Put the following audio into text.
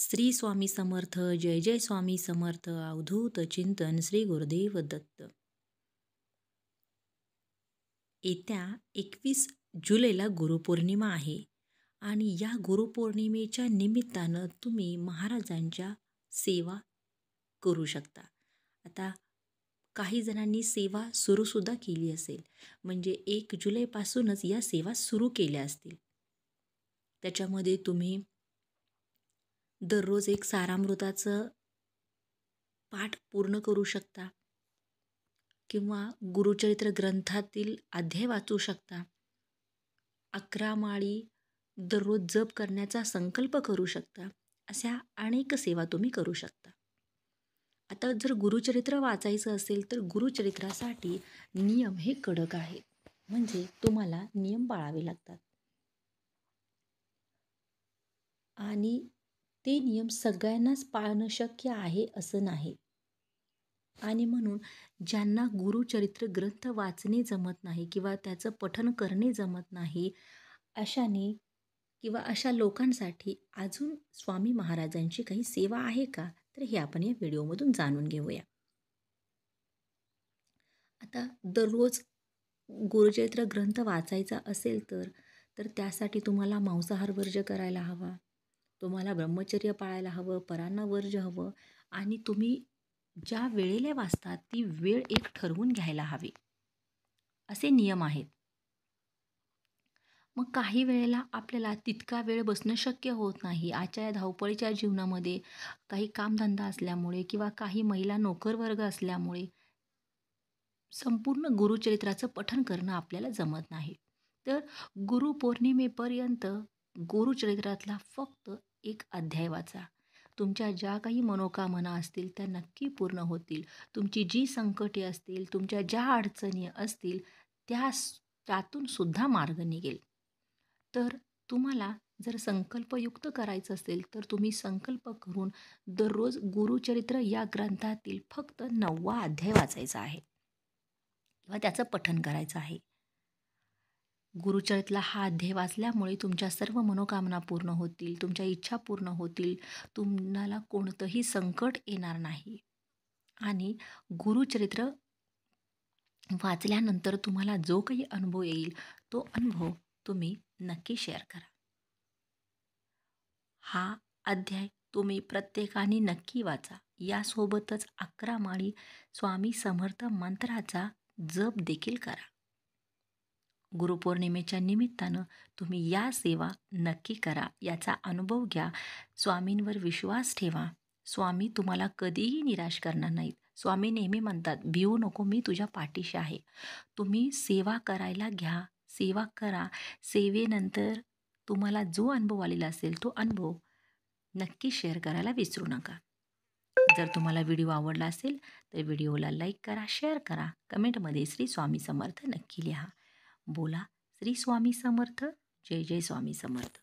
श्री स्वामी समर्थ. जय जय स्वामी समर्थ. अवधूत चिंतन श्री गुरुदेव दत्त. येत्या 21 जुलैला गुरुपौर्णिमा आहे आणि या गुरुपौर्णिमेच्या निमित्तानं तुम्ही महाराजांच्या सेवा करू शकता. आता काही जणांनी सेवा सुरूसुद्धा केली असेल, म्हणजे 1 जुलैपासूनच या सेवा सुरू केल्या असतील. त्याच्यामध्ये तुम्ही दररोज एक सारामृताचं पाठ पूर्ण करू शकता किंवा गुरुचरित्र ग्रंथातील अध्याय वाचू शकता. 11 माळी दररोज जप करण्याचा संकल्प करू शकता. अशा अनेक सेवा तुम्ही करू शकता. आता जर गुरुचरित्र वाचायचं असेल तर गुरुचरित्रासाठी नियम हे कडक आहेत, म्हणजे तुम्हाला नियम पाळावे लागतात आणि ते नियम सगळ्यांनाच पाळणं शक्य आहे असं नाही. आणि म्हणून ज्यांना गुरुचरित्र ग्रंथ वाचणे जमत नाही किंवा त्याचं पठण करणे जमत नाही, अशाने किंवा अशा लोकांसाठी अजून स्वामी महाराजांची काही सेवा आहे का, तर हे आपण या व्हिडिओमधून जाणून घेऊया. आता दररोज गुरुचरित्र ग्रंथ वाचायचा असेल तर त्यासाठी तुम्हाला मांसाहार वर्ज्य करायला हवा, तुम्हाला ब्रह्मचर्य पाळायला हवं, परान्न वर्ज्य हवं आणि तुम्ही ज्या वेळेला वाचतात ती वेळ एक ठरवून घ्यायला हवी, असे नियम आहेत. मग काही वेळेला आपल्याला तितका वेळ बसणं शक्य होत नाही. आजच्या या धावपळीच्या जीवनामध्ये काही कामधंदा असल्यामुळे किंवा काही महिला नोकरवर्ग असल्यामुळे संपूर्ण गुरुचरित्राचं पठण करणं आपल्याला जमत नाही. तर गुरुपौर्णिमेपर्यंत गुरुचरित्रातला फक्त एक अध्याय वाचा. तुमच्या ज्या काही मनोकामना असतील त्या नक्की पूर्ण होतील. तुमची जी संकटे असतील, तुमच्या ज्या अडचणी असतील त्यातून सुद्धा मार्ग निघेल. तर तुम्हाला जर संकल्पयुक्त करायचं असेल तर तुम्ही संकल्प करून दररोज गुरुचरित्र या ग्रंथातील फक्त 9वा अध्याय वाचायचा आहे किंवा त्याचं पठण करायचं आहे. गुरुचरित्रातला हा अध्याय वाचल्यामुळे तुमच्या सर्व मनोकामना पूर्ण होतील, तुमच्या इच्छा पूर्ण होतील, तुम्हाला कोणतंही संकट येणार नाही. आणि गुरुचरित्र वाचल्यानंतर तुम्हाला जो काही अनुभव येईल तो अनुभव तुम्ही नक्की शेअर करा. हा अध्याय तुम्ही प्रत्येकाने नक्की वाचा. यासोबतच 11 माळी स्वामी समर्थ मंत्राचा जप देखील करा. गुरुपौर्णिमेच्या निमित्तानं तुम्ही या सेवा नक्की करा, याचा अनुभव घ्या. स्वामींवर विश्वास ठेवा. स्वामी तुम्हाला कधीही निराश करणार नाहीत. स्वामी नेहमी म्हणतात, भिवू नको, मी तुझ्या पाठीशी आहे. तुम्ही सेवा करायला घ्या, सेवा करा. सेवेनंतर तुम्हाला जो अनुभव आलेला असेल तो अनुभव नक्की शेअर करायला विसरू नका. जर तुम्हाला व्हिडिओ आवडला असेल तर व्हिडिओला लाईक करा, शेअर करा, कमेंटमध्ये श्री स्वामी समर्थ नक्की लिहा. बोला श्री स्वामी समर्थ. जय जय स्वामी समर्थ.